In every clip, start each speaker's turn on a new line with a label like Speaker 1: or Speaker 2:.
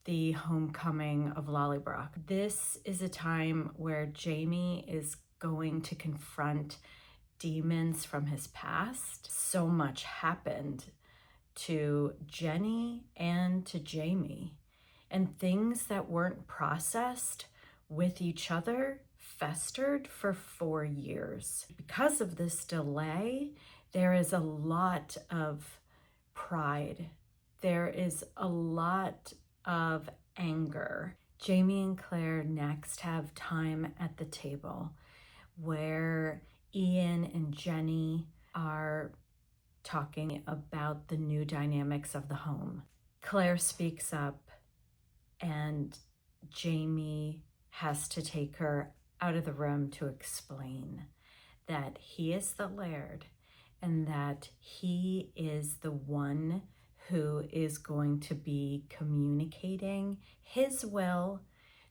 Speaker 1: the homecoming of Lallybroch. This is a time where Jamie is going to confront demons from his past. So much happened to Jenny and to Jamie, and things that weren't processed with each other festered for 4 years. Because of this delay, there is a lot of pride. There is a lot of anger. Jamie and Claire next have time at the table where Ian and Jenny are talking about the new dynamics of the home. Claire speaks up and Jamie has to take her out of the room to explain that he is the laird and that he is the one who is going to be communicating his will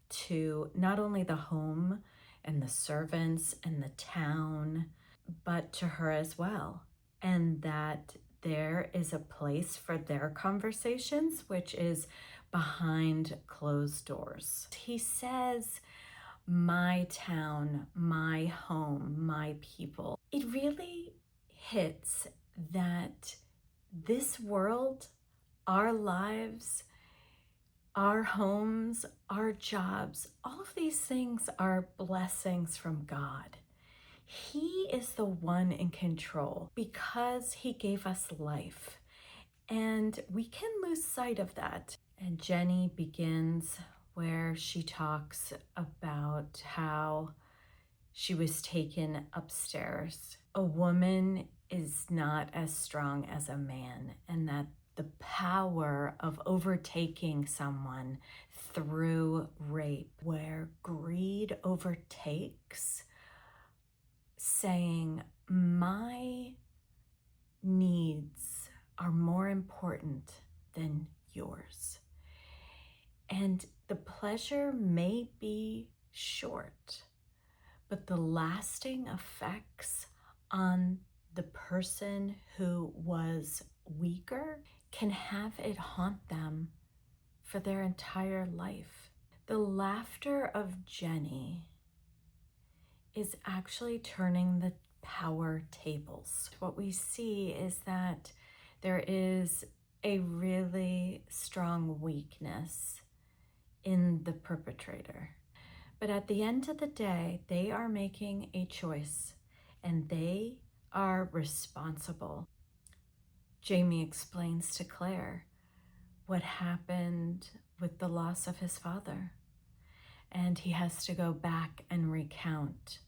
Speaker 1: to not only the home and the servants and the town, but to her as well. And that there is a place for their conversations, which is behind closed doors. He says, my town, my home, my people. It really hits that this world, our lives, our homes, our jobs, all of these things are blessings from God. He is the one in control because he gave us life, and we can lose sight of that. And Jenny begins where she talks about how she was taken upstairs. A woman is not as strong as a man, and that the power of overtaking someone through rape, where greed overtakes, saying, my needs are more important than yours. And the pleasure may be short, but the lasting effects on the person who was weaker can have it haunt them for their entire life. The laughter of Jenny is actually turning the power tables. What we see is that there is a really strong weakness in the perpetrator. But at the end of the day, they are making a choice and they are responsible. Jamie explains to Claire what happened with the loss of his father, and he has to go back and recount.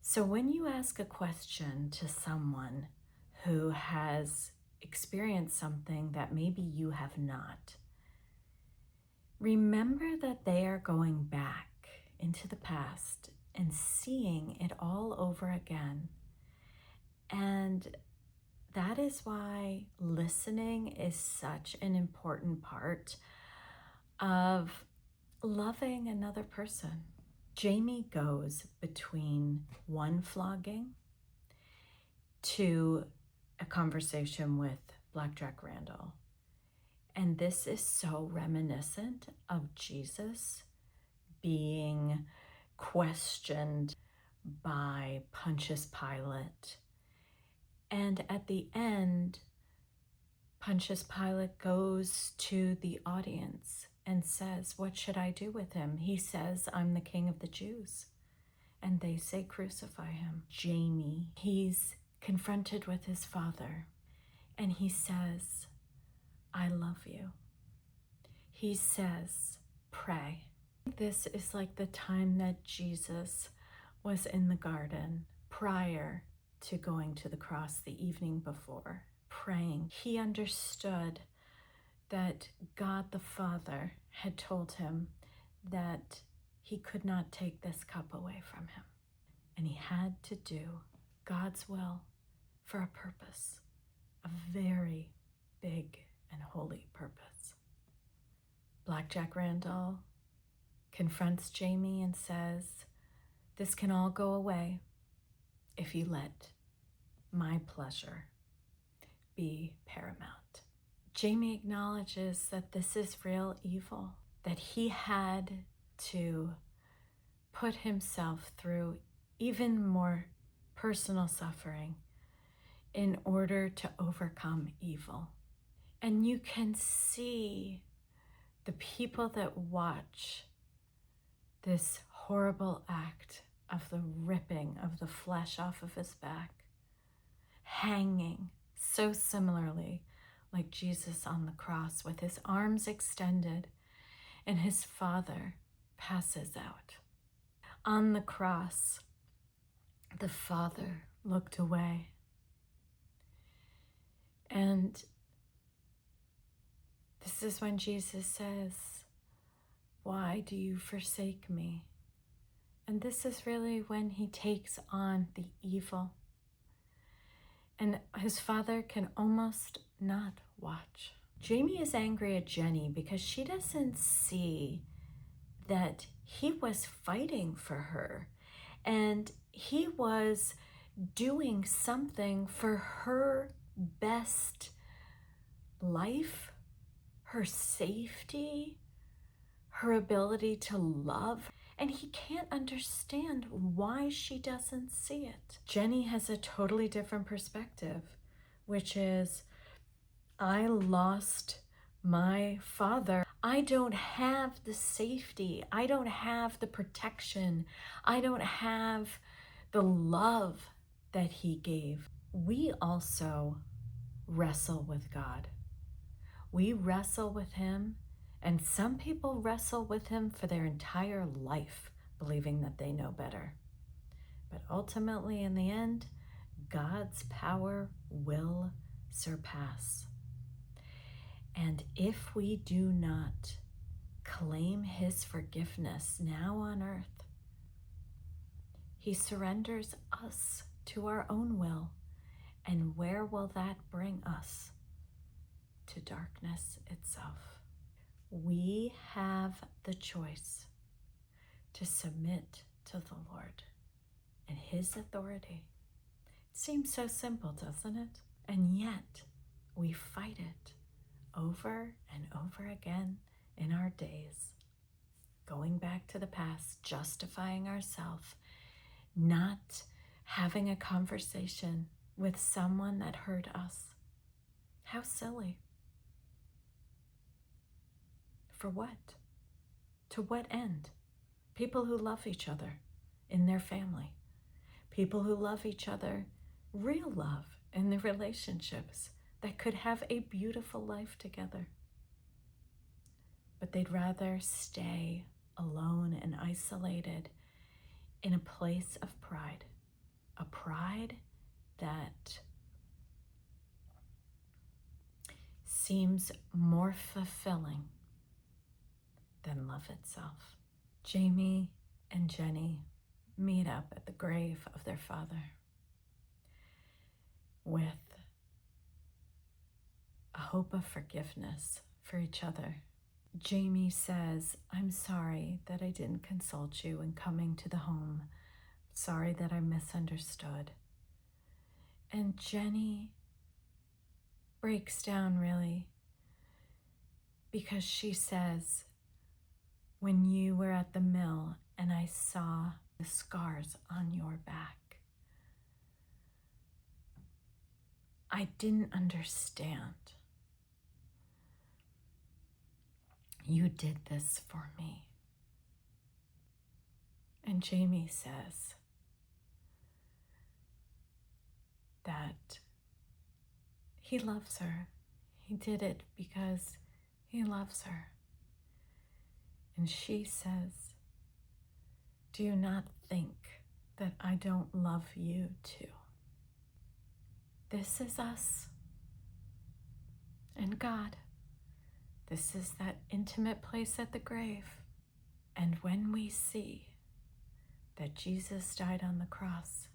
Speaker 1: So when you ask a question to someone who has experienced something that maybe you have not, remember that they are going back into the past and seeing it all over again. And that is why listening is such an important part of loving another person. Jamie goes between one flogging to a conversation with Blackjack Randall. And this is so reminiscent of Jesus being questioned by Pontius Pilate. And at the end, Pontius Pilate goes to the audience and says, what should I do with him? He says, I'm the King of the Jews. And they say, crucify him. Jamie, he's confronted with his father, and he says, I love you. He says, pray. This is like the time that Jesus was in the garden prior to going to the cross the evening before, praying. He understood that God the Father had told him that he could not take this cup away from him. And he had to do God's will for a purpose, a very big and holy purpose. Blackjack Randall confronts Jamie and says, this can all go away if you let my pleasure be paramount. Jamie acknowledges that this is real evil, that he had to put himself through even more personal suffering in order to overcome evil. And you can see the people that watch this horrible act of the ripping of the flesh off of his back, hanging so similarly like Jesus on the cross with his arms extended, and his Father passes out. On the cross, the Father looked away, and this is when Jesus says, "Why do you forsake me?" And this is really when he takes on the evil. And his Father can almost not watch. Jamie is angry at Jenny because she doesn't see that he was fighting for her and he was doing something for her best life, her safety, her ability to love. And he can't understand why she doesn't see it. Jenny has a totally different perspective, which is, I lost my father. I don't have the safety. I don't have the protection. I don't have the love that he gave. We also wrestle with God. We wrestle with him. And some people wrestle with him for their entire life, believing that they know better. But ultimately, in the end, God's power will surpass. And if we do not claim his forgiveness now on earth, he surrenders us to our own will. And where will that bring us? To darkness itself. We have the choice to submit to the Lord and his authority. It seems so simple, doesn't it? And yet we fight it over and over again in our days, going back to the past, justifying ourselves, not having a conversation with someone that hurt us. How silly. For what? To what end? People who love each other in their family. People who love each other, real love in their relationships that could have a beautiful life together. But they'd rather stay alone and isolated in a place of pride. A pride that seems more fulfilling than love itself. Jamie and Jenny meet up at the grave of their father with a hope of forgiveness for each other. Jamie says, "I'm sorry that I didn't consult you in coming to the home. Sorry that I misunderstood." And Jenny breaks down really because she says, "When you were at the mill and I saw the scars on your back, I didn't understand. You did this for me." And Jamie says that he loves her. He did it because he loves her. And she says, "Do you not think that I don't love you too?" This is us and God. This is that intimate place at the grave. And when we see that Jesus died on the cross,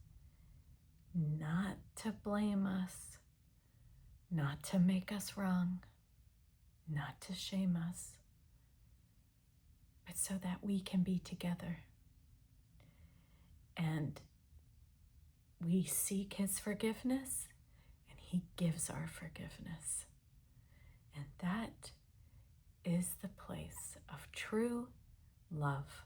Speaker 1: not to blame us, not to make us wrong, not to shame us, but so that we can be together. And we seek his forgiveness, and he gives our forgiveness. And that is the place of true love.